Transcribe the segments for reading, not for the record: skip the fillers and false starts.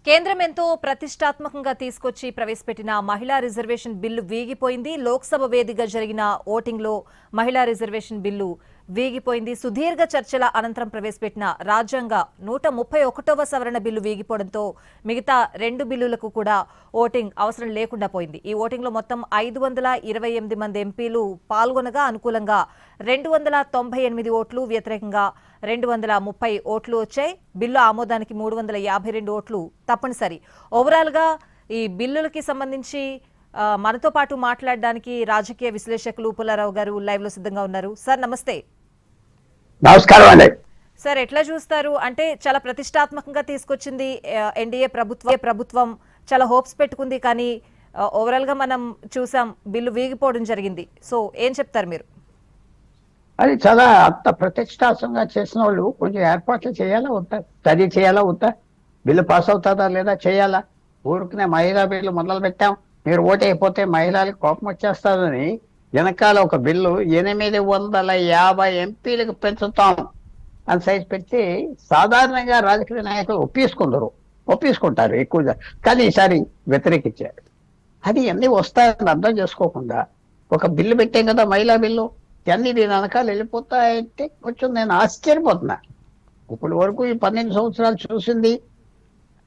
కేంద్రం ఎంతో ప్రతిష్టాత్మకంగా తీసుకొచ్చి ప్రవేశపెట్టిన మహిళా రిజర్వేషన్ బిల్లు వీగిపోయింది. లోక్సభ వేదికగా జరిగిన ఓటింగ్లో మహిళా రిజర్వేషన్ బిల్లు వీగిపోయింది. సుదీర్ఘ చర్చల అనంతరం ప్రవేశపెట్టిన రాజ్యాంగ 131వ సవరణ బిల్లు వీగిపోవడంతో మిగతా రెండు బిల్లులకు కూడా ఓటింగ్ అవసరం లేకుండా పోయింది. ఈ ఓటింగ్లో మొత్తం 528 మంది ఎంపీలు పాల్గొనగా అనుకూలంగా 298 ఓట్లు, వ్యతిరేకంగా 230 ఓట్లు వచ్చాయి. బిల్లు ఆమోదానికి 352 ఓట్లు తప్పనిసరి. ఓవరాల్ గా ఈ బిల్లులకి సంబంధించి మనతో పాటు మాట్లాడడానికి రాజకీయ విశ్లేషకులు పుల్లారావు గారు లైవ్ లో సిద్ధంగా ఉన్నారు. సార్ నమస్తే. నమస్కారం అండి. సార్ ఎట్లా చూస్తారు? అంటే చాలా ప్రతిష్టాత్మకంగా తీసుకొచ్చింది ఎన్డీఏ ప్రభుత్వం, చాలా హోప్స్ పెట్టుకుంది. కానీ ఓవరాల్ గా మనం చూసాం బిల్లు వీగిపోవడం జరిగింది. సో ఏం చెప్తారు మీరు? అది చాలా అంత ప్రతిష్టాత్మకంగా చేసిన వాళ్ళు కొంచెం ఏర్పాట్లు చేయాలా వద్దా, స్టడీ చేయాలా వద్దా, బిల్లు పాస్ అవుతుందా లేదా చేయాలా. ఊరికనే మహిళా బిల్లు మొదలు పెట్టాం, మీరు ఓటు అయిపోతే మహిళలకు కోపం వచ్చేస్తుందని వెనకాల ఒక బిల్లు 850 ఎంపీలకు పెంచుతాం అని సైజ్ పెట్టి సాధారణంగా రాజకీయ నాయకులు ఒప్పించుకుంటారు ఎక్కువగా. కానీ ఈసారి వ్యతిరేకించారు. అది అన్ని వస్తాయని అర్థం చేసుకోకుండా ఒక బిల్లు పెట్టాం కదా, మహిళా బిల్లు, అన్ని దీని వెనకాల వెళ్ళిపోతాయంటే కొంచెం నేను ఆశ్చర్యపోతున్నా. ఇప్పటి వరకు ఈ 12 సంవత్సరాలు చూసింది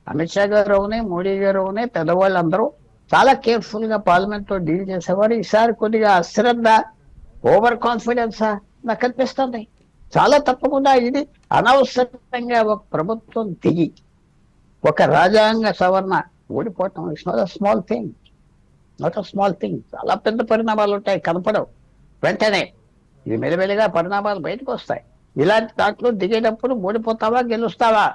అమిత్ షా గారు అవునే, మోడీ గారు అవునే, పెద్దవాళ్ళందరూ చాలా కేర్ఫుల్ గా పార్లమెంట్ తో డీల్ చేసేవారు. ఈసారి కొద్దిగా అశ్రద్ధ, ఓవర్ కాన్ఫిడెన్స్ నాకు అనిపిస్తుంది. చాలా తప్పకుండా ఇది అనవసరంగా ఒక ప్రభుత్వం దిగి ఒక రాజ్యాంగ సవరణ ఓడిపోవటం it's not a small thing. చాలా పెద్ద పరిణామాలు ఉంటాయి, కనపడవు వెంటనే. ఇది మెల్లమెల్లగా పరిణామాలు బయటకు వస్తాయి. ఇలాంటి దాంట్లో దిగేటప్పుడు ఓడిపోతావా గెలుస్తావా,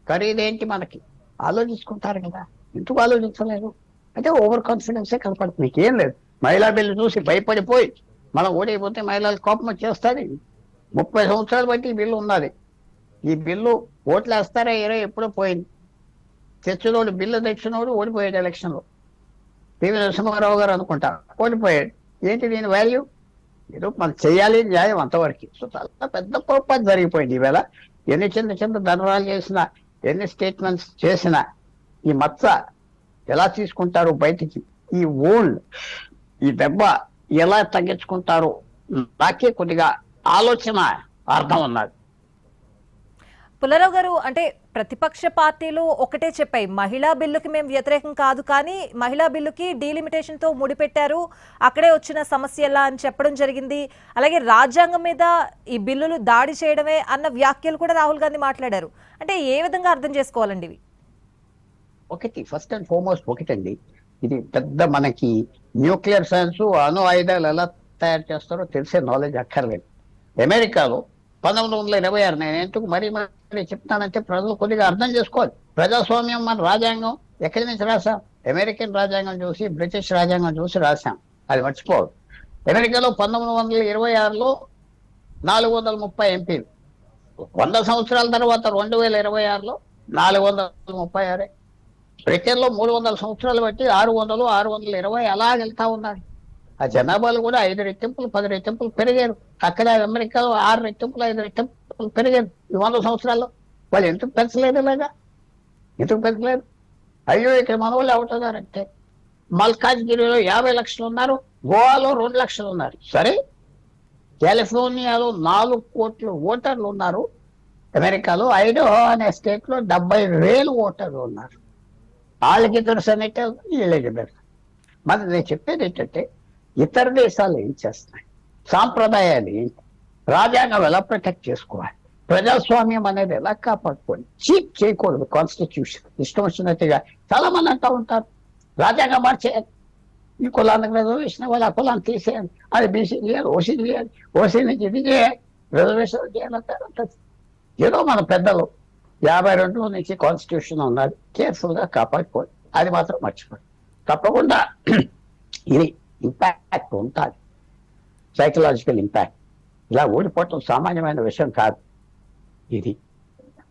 ఖరీదేంటి మనకి ఆలోచించుకుంటారు కదా, ఎందుకు ఆలోచించలేదు అంటే ఓవర్ కాన్ఫిడెన్సే కనపడుతుంది. ఏం లేదు, మహిళా బిల్లు చూసి భయపడిపోయి మనం ఓడిపోతే మహిళలు కోపం వచ్చేస్తుంది. 30 సంవత్సరాలు బట్టి ఈ బిల్లు ఉన్నది. ఈ బిల్లు ఓట్లు వేస్తారా ఎప్పుడో పోయింది. బిల్లు తెచ్చినోడు ఓడిపోయాడు ఎలక్షన్లో. పివి నరసింహారావు గారు అనుకుంటా ఓడిపోయాడు. ఏంటి దీని వాల్యూ? ఏదో మనం చేయాలి న్యాయం అంతవరకు. సో చాలా పెద్ద పొరపాటు జరిగిపోయింది. ఈవేళ ఎన్ని చిన్న ధనరాలు చేసినా, ఎన్ని స్టేట్మెంట్స్ చేసినా ఈ మచ్చ ఎలా తీసుకుంటారు బయటికి, ఈ దెబ్బ ఎలా తగ్గించుకుంటారు, నాకే కొద్దిగా ఆలోచన అర్థం ఉన్నది. పుల్లారావు గారు, అంటే ప్రతిపక్ష పార్టీలు ఒకటే చెప్పాయి, మహిళా బిల్లుకి మేము వ్యతిరేకం కాదు, కానీ మహిళా బిల్లుకి డీలిమిటేషన్ తో ముడిపెట్టారు, అక్కడే వచ్చిన సమస్యలా అని చెప్పడం జరిగింది. అలాగే రాజ్యాంగం మీద ఈ బిల్లులు దాడి చేయడమే అన్న వ్యాఖ్యలు కూడా రాహుల్ గాంధీ మాట్లాడారు. అంటే ఏ విధంగా అర్థం చేసుకోవాలండి ఇవి? ఫస్ట్ అండ్ ఫార్మోస్ట్ ఒకటండి, ఇది పెద్ద మనకి న్యూక్లియర్ సైన్స్, అణు ఆయుధాలు ఎలా తయారు చేస్తారో తెలిసే నాలెడ్జ్ అక్కర్లేదు. అమెరికాలో 1926, నేను ఎందుకు మరీ చెప్తానంటే ప్రజలు కొద్దిగా అర్థం చేసుకోవాలి. ప్రజాస్వామ్యం మన రాజ్యాంగం ఎక్కడి నుంచి రాసాం? అమెరికన్ రాజ్యాంగం చూసి, బ్రిటిష్ రాజ్యాంగం చూసి రాసాం, అది మర్చిపోవాలి. అమెరికాలో 1926లో 430 ఎంపీలు, 100 సంవత్సరాల తర్వాత 2026లో 436. బ్రిటన్లో 300 సంవత్సరాలు బట్టి 600, 620 అలా వెళ్తా ఉన్నారు. ఆ జనాభాలు కూడా 5 రెట్టింపులు 10 రెట్టింపులు పెరిగారు. అక్కడ అమెరికాలో 6 రెట్టింపులు 5 రెట్టింపులు పెరిగారు ఈ 100 సంవత్సరాల్లో. వాళ్ళు ఎందుకు పెంచలేదు? ఇలాగా ఎందుకు పెంచలేదు? అయ్యో ఇక్కడ మన వాళ్ళు అవుతున్నారంటే, మల్కాజ్గిరిలో 50 లక్షలు ఉన్నారు, గోవాలో 2 లక్షలు ఉన్నారు. సరే, కాలిఫోర్నియాలో 4 కోట్ల ఓటర్లు ఉన్నారు, అమెరికాలో ఐడహో అనే స్టేట్ లో 70,000 ఓటర్లు ఉన్నారు. వాళ్ళకి ఇద్దరు సెనేటర్, వీళ్ళకి ఇద్దరు. మరి నేను చెప్పేది ఏంటంటే, ఇతర దేశాలు ఏం చేస్తున్నాయి, సాంప్రదాయాలు ఏంటి, రాజ్యాంగం ఎలా ప్రొటెక్ట్ చేసుకోవాలి, ప్రజాస్వామ్యం అనేది ఎలా కాపాడుకోవాలి, చీప్ చేయకూడదు కాన్స్టిట్యూషన్. ఇష్టం వచ్చినట్టుగా చాలా మంది అంటూ ఉంటారు, రాజ్యాంగం మార్చేయాలి, ఈ కులానికి రిజర్వేషన్ ఇవ్వాలి, ఆ కులాన్ని తీసేయాలి, అది బీసీ చేయాలి, ఓసీ చేయాలి, ఓసీ నుంచి ఇది చేయాలి, రిజర్వేషన్ చేయాలంటారు. ఏదో మన పెద్దలు 52 నుంచి కాన్స్టిట్యూషన్ ఉన్నది, కేర్ఫుల్ గా కాపాడుకోవాలి, అది మాత్రం మర్చిపోయి. తప్పకుండా ఇది ఇంపాక్ట్ ఉంటుంది, సైకలాజికల్ ఇంపాక్ట్. ఇలా ఓడిపోవటం సామాన్యమైన విషయం కాదు. ఇది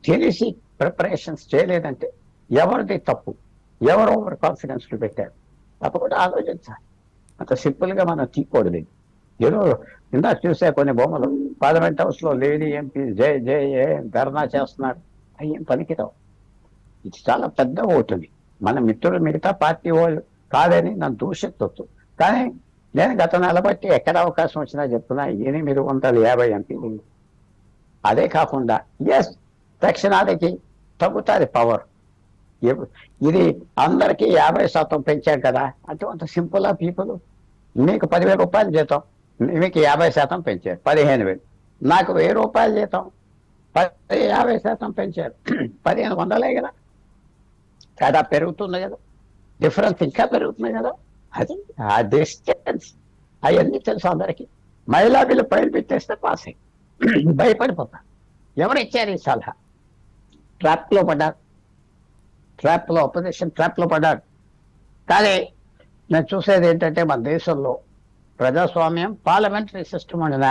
తెలిసి ప్రిపరేషన్స్ చేయలేదంటే ఎవరిది తప్పు, ఎవరు ఓవర్ కాన్ఫిడెన్స్ పెట్టారు, తప్పకుండా ఆలోచించాలి. అంత సింపుల్ గా మనం తీయకూడదు. ఏదో ఇందాక చూసే కొన్ని బొమ్మలు, పార్లమెంట్ హౌస్ లో లేడీ ఎంపీ జై జై ధర్నా చేస్తున్నారు, అయ్యేం పనికిరావు. ఇది చాలా పెద్ద ఓటుది. మన మిత్రులు మిగతా పార్టీ వాళ్ళు కాదని నన్ను దూషించవచ్చు. కానీ నేను గత నెల బట్టి ఎక్కడ అవకాశం వచ్చినా చెప్తున్నా 850 ఎంపీలు. అదే కాకుండా దక్షిణాదికి తగ్గుతుంది పవర్. ఇది అందరికీ 50% పెంచాం కదా అంటే అంత సింపుల్ ఆ పీపుల్. మీకు 10,000 రూపాయలు జీతం, మీకు 50% పెంచారు 15,000. నాకు 1,000 రూపాయలు జీతం 50% పెంచారు 1,500 కదా. తేడా పెరుగుతుంది కదా, డిఫరెన్స్ ఇంకా పెరుగుతుంది కదా. అది ఆ డిస్టెన్స్ అవన్నీ తెలుసు అందరికీ. మహిళా బిల్లు పైలు పెట్టేస్తే పాస్ అయ్యి భయపడిపోతా. ఎవరు ఇచ్చారు ఈ సలహా? ట్రాప్లో పడ్డారు, అపోజిషన్ ట్రాప్లో పడ్డారు. కానీ నేను చూసేది ఏంటంటే మన దేశంలో ప్రజాస్వామ్యం పార్లమెంటరీ సిస్టమ్ అయినా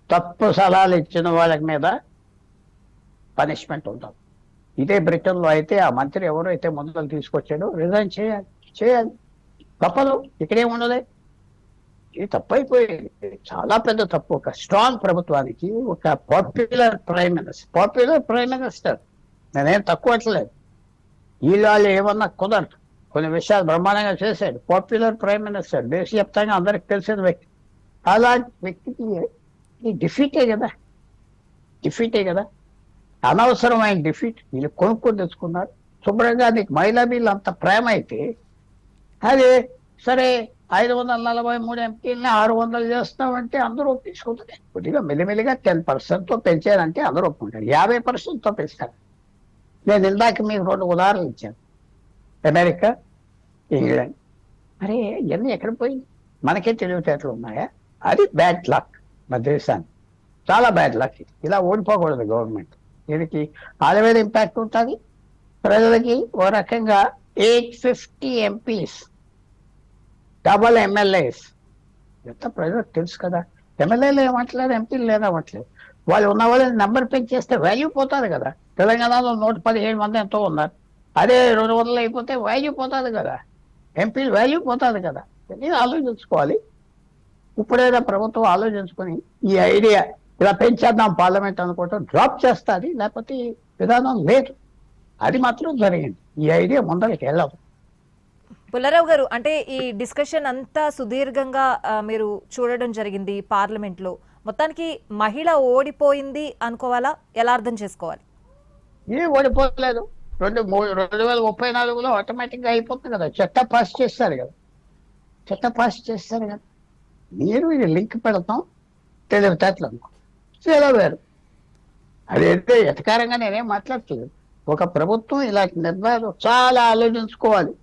తప్పు సలహాలు ఇచ్చిన వాళ్ళ మీద పనిష్మెంట్ ఉంటుంది. ఇదే బ్రిటన్లో అయితే ఆ మంత్రి ఎవరైతే ముందుకు తీసుకొచ్చాడో రిజైన్ చేయాలి తప్పదు. ఇక్కడేముండదు. ఇది తప్పు అయిపోయింది, చాలా పెద్ద తప్పు. ఒక స్ట్రాంగ్ ప్రభుత్వానికి ఒక పాపులర్ ప్రైమ్ మినిస్టర్ నేనేం తక్కువ అట్లేదు. వీళ్ళు ఏమన్నా కుదరదు. కొన్ని విషయాలు బ్రహ్మాండంగా చేశాడు. పాపులర్ ప్రైమ్ మినిస్టర్, దేశవ్యాప్తంగా అందరికి తెలిసిన వ్యక్తి. అలాంటి వ్యక్తికి డిఫీటే కదా. అనవసరమైన డిఫీట్. వీళ్ళు కొనుక్కొని తెచ్చుకున్నారు. శుభ్రంగా నీకు మహిళా బిల్లు అంత ప్రేమ అయితే అదే సరే 543 ఎంపీలని 600 చేస్తామంటే అందరూ ఒప్పించుకుంటుంది. కొద్దిగా మెల్లిమెల్లిగా 10%తో పెంచారంటే అందరూ ఒప్పుకుంటారు. 50%తో పెంచుతారు. నేను ఇందాక మీకు 2 ఉదాహరణలు ఇచ్చాను. America, England. అరే ఇవన్నీ ఎక్కడ పోయింది? మనకే తెలివితేటలు ఉన్నాయా? అది బ్యాడ్ లక్ మన దేశానికి, చాలా బ్యాడ్ లక్. ఇలా ఓడిపోకూడదు గవర్నమెంట్. దీనికి వాళ్ళ మీద ఇంపాక్ట్ ఉంటుంది. ప్రజలకి ఓ రకంగా 850 ఎంపీస్, డబల్ ఎమ్మెల్యేస్. ఎంత ప్రజలకు తెలుసు కదా. ఎమ్మెల్యేలు ఏమంటలేదు, ఎంపీలు లేదవట్లేదు. వాళ్ళు ఉన్న వాళ్ళని నెంబర్ పెంచేస్తే వాల్యూ పోతుంది కదా. తెలంగాణలో 117 మంది ఎంతో ఉన్నారు. అదే 200 అయిపోతే వాల్యూ పోతుంది కదా, ఎంపీలు వాల్యూ పోతుంది కదా. నేను ఆలోచించుకోవాలి. ఇప్పుడైనా ప్రభుత్వం ఆలోచించుకొని ఈ ఐడియా ఇలా పెంచేద్దాం పార్లమెంట్ అనుకోవటం డ్రాప్ చేస్తుంది. లేకపోతే విధానం లేదు. అది మాత్రం జరిగింది. ఈ ఐడియా ముందరికి వెళ్ళదు. పుల్లారావు గారు, అంటే ఈ డిస్కషన్ అంతా సుదీర్ఘంగా మీరు చూడడం జరిగింది పార్లమెంట్ లో. మొత్తానికి మహిళ ఓడిపోయింది అనుకోవాలా, ఎలా అర్థం చేసుకోవాలి? ఏం ఓడిపోలేదు. 2034లో ఆటోమేటిక్ గా అయిపోతుంది కదా. చట్టం పాస్ చేస్తారు కదా. మీరు ఇది లింక్ పెడతాం తెలివితేటలు అనుకో, చాలా వేరు. అదైతే ఎటకారంగా నేనేం మాట్లాడలేదు. ఒక ప్రభుత్వం ఇలాంటి నిర్ణయాలు చాలా ఆలోచించుకోవాలి.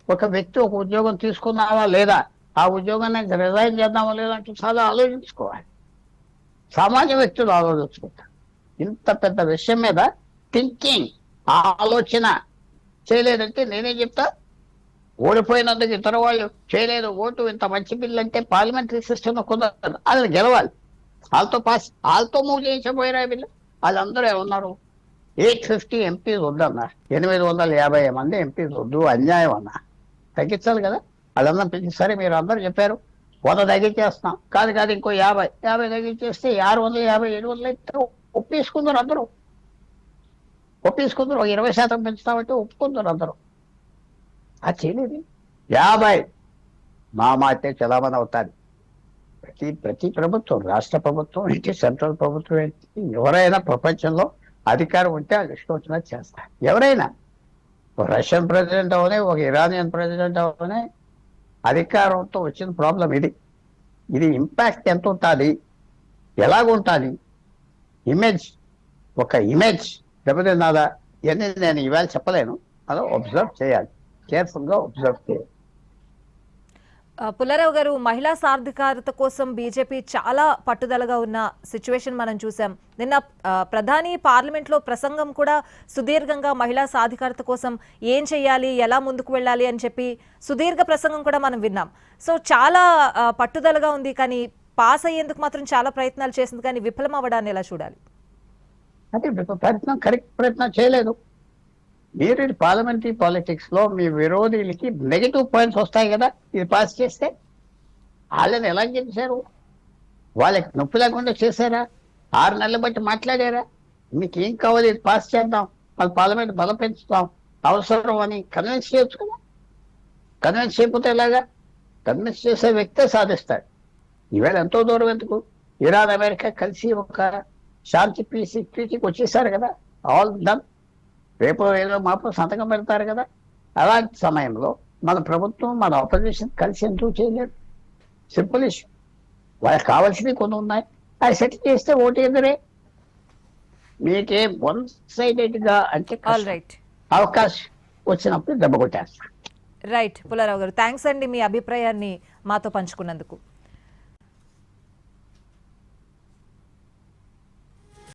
ఒక వ్యక్తి ఒక ఉద్యోగం తీసుకున్నావా లేదా, ఆ ఉద్యోగాన్ని రిజైన్ చేద్దామా లేదా అంటే చాలా ఆలోచించుకోవాలి. సామాన్య వ్యక్తులు ఆలోచించుకుంటారు. ఇంత పెద్ద విషయం మీద థింకింగ్, ఆలోచన చేయలేదంటే నేనేం చెప్తా, ఓడిపోయినందుకు ఇతర వాళ్ళు చేయలేదు ఓటు. ఇంత మంచి బిల్లు అంటే పార్లమెంటరీ సిస్టమ్ కుదరదు. అది గెలవాలి. వాళ్ళతో మూవ్ చేయించబోయారా బిల్లు. వాళ్ళందరూ ఏమన్నారు, 850 ఎంపీస్ వద్దన్నారు. 850 మంది ఎంపీస్ వద్దు, అన్యాయం అన్నా. తగ్గించాలి కదా. వాళ్ళందరూ పెంచి సరే మీరు అందరూ చెప్పారు 100 తగ్గించేస్తున్నాం. కాదు ఇంకో 50 తగ్గించేస్తే 650, 700 అయితే ఒప్పేసుకుందరు అందరూ. ఒక 20% పెంచుతామంటే ఒప్పుకుందరు అందరూ. అది చేయలేదు. 50 మా మాటే చలామణి అవుతుంది. ప్రతి ప్రభుత్వం, రాష్ట్ర ప్రభుత్వం ఏంటి, సెంట్రల్ ప్రభుత్వం ఏంటి, ఎవరైనా ప్రపంచంలో అధికారం ఉంటే అది ఇష్టం వచ్చినట్టు చేస్తారు. ఎవరైనా ఒక రష్యన్ ప్రెసిడెంట్ అవనే, ఒక ఇరానియన్ ప్రెసిడెంట్ అవనే, అధికారంతో వచ్చిన ప్రాబ్లం ఇది ఇంపాక్ట్ ఎంత ఉంటుంది, ఎలాగుంటుంది, ఒక ఇమేజ్ దెబ్బతిన్నదా ఇవన్నీ నేను ఇవాళ చెప్పలేను. అలా అబ్జర్వ్ చేయాలి, కేర్ఫుల్గా అబ్జర్వ్ చేయాలి. పుల్లారావు గారు, మహిళా సాధికారత కోసం బీజేపీ చాలా పట్టుదలగా ఉన్న సిచ్యువేషన్ మనం చూసాం. నిన్న ప్రధాని పార్లమెంట్ లో ప్రసంగం కూడా సుదీర్ఘంగా మహిళా సాధికారత కోసం ఏం చేయాలి, ఎలా ముందుకు వెళ్ళాలి అని చెప్పి సుదీర్ఘ ప్రసంగం కూడా మనం విన్నాం. సో చాలా పట్టుదలగా ఉంది, కానీ పాస్ అయ్యేందుకు మాత్రం చాలా ప్రయత్నాలు చేసింది, కానీ విఫలం అవ్వడాన్ని ఎలా చూడాలి? అంటే కరెక్ట్ ప్రయత్నం చేయలేదు. మీరు పార్లమెంటరీ పాలిటిక్స్ లో మీ విరోధులకి నెగిటివ్ పాయింట్స్ వస్తాయి కదా. ఇది పాస్ చేస్తే వాళ్ళని ఎలా చేశారు? వాళ్ళకి నొప్పి లేకుండా చేశారా? 6 నెలలు బట్టి మాట్లాడారా? మీకు ఏం కావాలి, ఇది పాస్ చేద్దాం, వాళ్ళ పార్లమెంట్ బలం పెంచుతాం, అవసరం అని కన్విన్స్ చేయొచ్చు కదా. కన్విన్స్ చేయకపోతే ఎలాగా? కన్విన్స్ చేసే వ్యక్తే సాధిస్తాడు. ఈవేళ ఎంతో దూరం ఎందుకు, ఇరాన్ అమెరికా కలిసి ఒక శాంతి ట్రీటీకి వచ్చేసారు కదా, ఆల్ డన్. రేపు ఏదో మాపు సంతకం పెడతారు కదా. అలాంటి సమయంలో మన ప్రభుత్వం మన ఆపోజిషన్ కలిసి ఎందుకు చేయలేదు? Simple issue. వాళ్ళకి కావాల్సినవి కొన్ని ఉన్నాయి, అవి సెట్ చేస్తే ఓటు ఎదురే. మీకేం వన్ సైడెడ్ గా అంటే ఆల్ రైట్. అవకాశం వచ్చినప్పుడు దెబ్బ కొట్టేస్తారు. రైట్ పుల్లారావు గారు, థ్యాంక్స్ అండి మీ అభిప్రాయాన్ని మాతో పంచుకున్నందుకు.